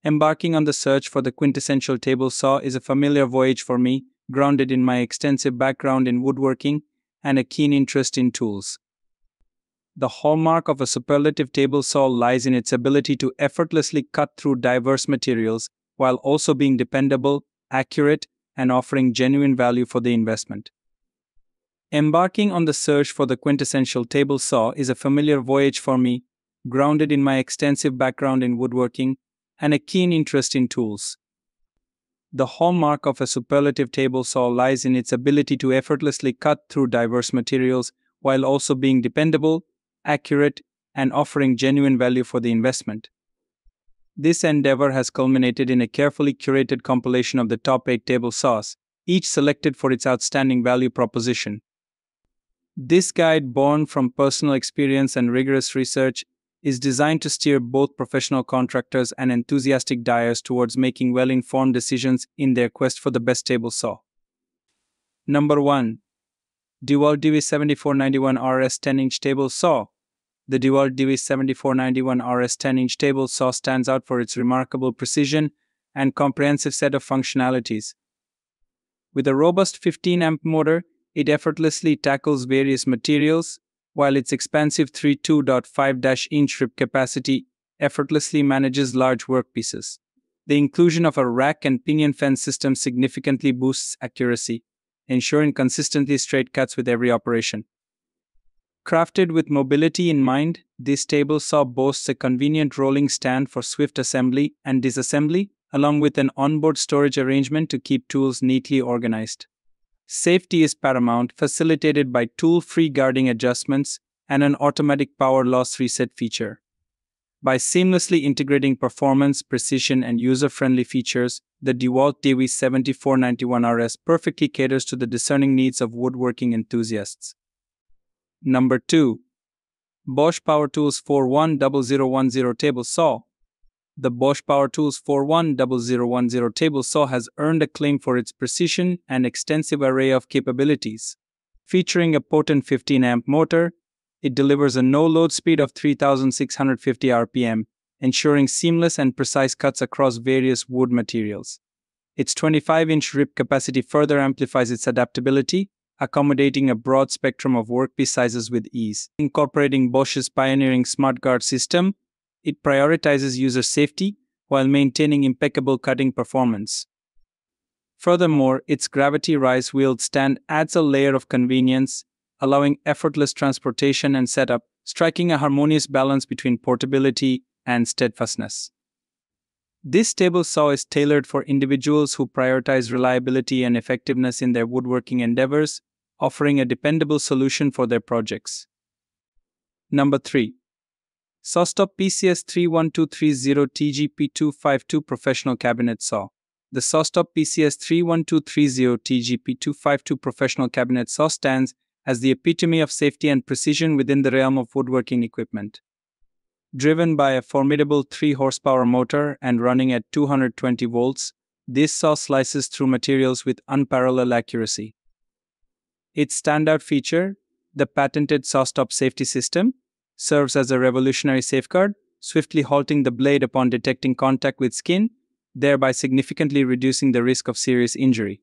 Embarking on the search for the quintessential table saw is a familiar voyage for me, grounded in my extensive background in woodworking and a keen interest in tools. The hallmark of a superlative table saw lies in its ability to effortlessly cut through diverse materials while also being dependable, accurate, and offering genuine value for the investment. Embarking on the search for the quintessential table saw is a familiar voyage for me, grounded in my extensive background in woodworking and a keen interest in tools. The hallmark of a superlative table saw lies in its ability to effortlessly cut through diverse materials while also being dependable, accurate, and offering genuine value for the investment. This endeavor has culminated in a carefully curated compilation of the top 8 table saws, each selected for its outstanding value proposition. This guide, born from personal experience and rigorous research, is designed to steer both professional contractors and enthusiastic dyers towards making well-informed decisions in their quest for the best table saw. Number 1. DeWalt DV7491 RS 10-inch table saw. The DeWalt DV7491 RS 10-inch table saw stands out for its remarkable precision and comprehensive set of functionalities. With a robust 15-amp motor, it effortlessly tackles various materials, while its expansive 32.5-inch rip capacity effortlessly manages large workpieces. The inclusion of a rack and pinion fence system significantly boosts accuracy, ensuring consistently straight cuts with every operation. Crafted with mobility in mind, this table saw boasts a convenient rolling stand for swift assembly and disassembly, along with an onboard storage arrangement to keep tools neatly organized. Safety is paramount, facilitated by tool-free guarding adjustments and an automatic power loss reset feature. By seamlessly integrating performance, precision, and user-friendly features, the DeWalt DV7491 RS perfectly caters to the discerning needs of woodworking enthusiasts. Number 2. Bosch Power Tools 410010 Table Saw. The Bosch Power Tools 410010 table saw has earned acclaim for its precision and extensive array of capabilities. Featuring a potent 15-amp motor, it delivers a no-load speed of 3,650 RPM, ensuring seamless and precise cuts across various wood materials. Its 25-inch rip capacity further amplifies its adaptability, accommodating a broad spectrum of workpiece sizes with ease. Incorporating Bosch's pioneering SmartGuard system, it prioritizes user safety while maintaining impeccable cutting performance. Furthermore, its gravity rise wheeled stand adds a layer of convenience, allowing effortless transportation and setup, striking a harmonious balance between portability and steadfastness. This table saw is tailored for individuals who prioritize reliability and effectiveness in their woodworking endeavors, offering a dependable solution for their projects. Number 3. SawStop PCS 31230 TGP252 Professional Cabinet Saw. The SawStop PCS 31230 TGP252 Professional Cabinet Saw stands as the epitome of safety and precision within the realm of woodworking equipment. Driven by a formidable 3-horsepower motor and running at 220 volts, this saw slices through materials with unparalleled accuracy. Its standout feature, the patented SawStop safety system, serves as a revolutionary safeguard, swiftly halting the blade upon detecting contact with skin, thereby significantly reducing the risk of serious injury.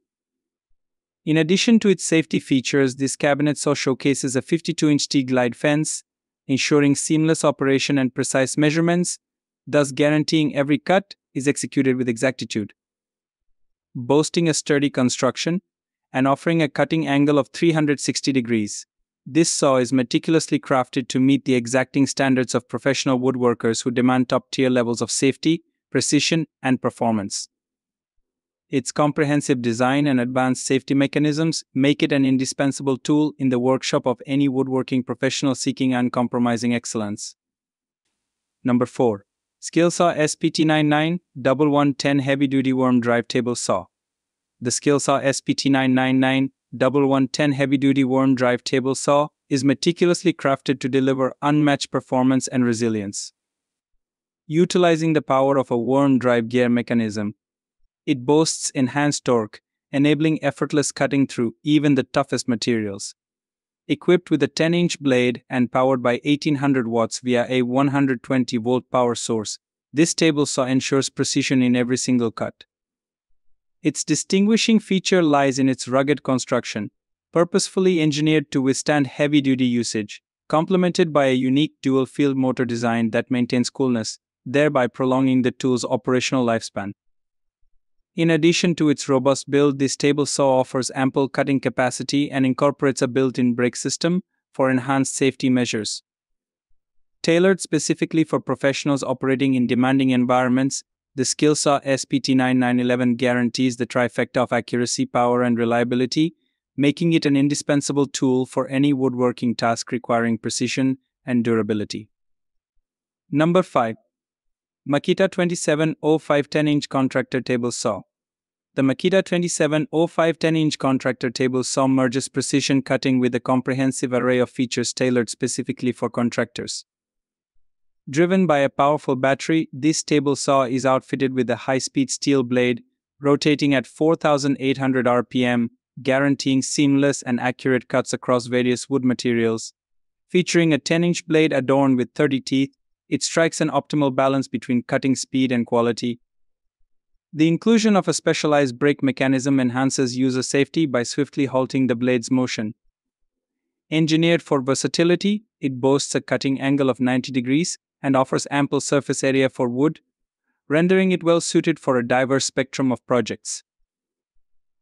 In addition to its safety features, this cabinet saw showcases a 52-inch T-glide fence, ensuring seamless operation and precise measurements, thus guaranteeing every cut is executed with exactitude. Boasting a sturdy construction and offering a cutting angle of 360 degrees, this saw is meticulously crafted to meet the exacting standards of professional woodworkers who demand top-tier levels of safety, precision, and performance. Its comprehensive design and advanced safety mechanisms make it an indispensable tool in the workshop of any woodworking professional seeking uncompromising excellence. Number 4. SkillSaw SPT99-1110 Heavy-Duty Worm Drive Table Saw. The SkillSaw SPT999-1110 Heavy-Duty Worm Drive Table Saw is meticulously crafted to deliver unmatched performance and resilience. Utilizing the power of a worm drive gear mechanism, it boasts enhanced torque, enabling effortless cutting through even the toughest materials. Equipped with a 10-inch blade and powered by 1800 watts via a 120-volt power source, This table saw ensures precision in every single cut. Its distinguishing feature lies in its rugged construction, purposefully engineered to withstand heavy-duty usage, complemented by a unique dual-field motor design that maintains coolness, thereby prolonging the tool's operational lifespan. In addition to its robust build, this table saw offers ample cutting capacity and incorporates a built-in brake system for enhanced safety measures. Tailored specifically for professionals operating in demanding environments, the SkillSaw SPT9911 guarantees the trifecta of accuracy, power, and reliability, making it an indispensable tool for any woodworking task requiring precision and durability. Number 5. Makita 2705 10-inch Contractor Table Saw. The Makita 2705 10-inch Contractor Table Saw merges precision cutting with a comprehensive array of features tailored specifically for contractors. Driven by a powerful battery, this table saw is outfitted with a high-speed steel blade, rotating at 4,800 RPM, guaranteeing seamless and accurate cuts across various wood materials. Featuring a 10-inch blade adorned with 30 teeth, it strikes an optimal balance between cutting speed and quality. The inclusion of a specialized brake mechanism enhances user safety by swiftly halting the blade's motion. Engineered for versatility, it boasts a cutting angle of 90 degrees and offers ample surface area for wood, rendering it well suited for a diverse spectrum of projects.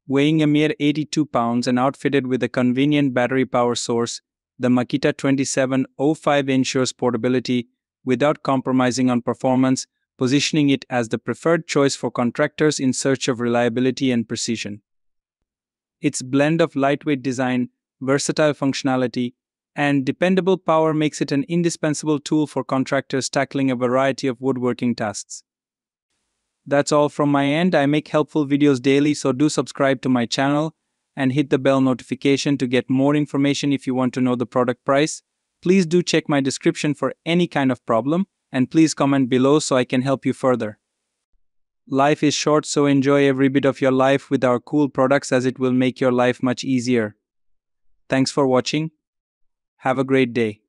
Weighing a mere 82 pounds and outfitted with a convenient battery power source, the Makita 2705 ensures portability without compromising on performance, positioning it as the preferred choice for contractors in search of reliability and precision. Its blend of lightweight design, versatile functionality, and dependable power makes it an indispensable tool for contractors tackling a variety of woodworking tasks. That's all from my end. I make helpful videos daily, so do subscribe to my channel and hit the bell notification to get more information. If you want to know the product price, please do check my description for any kind of problem, and please comment below so I can help you further. Life is short, so enjoy every bit of your life with our cool products, as it will make your life much easier. Thanks for watching. Have a great day.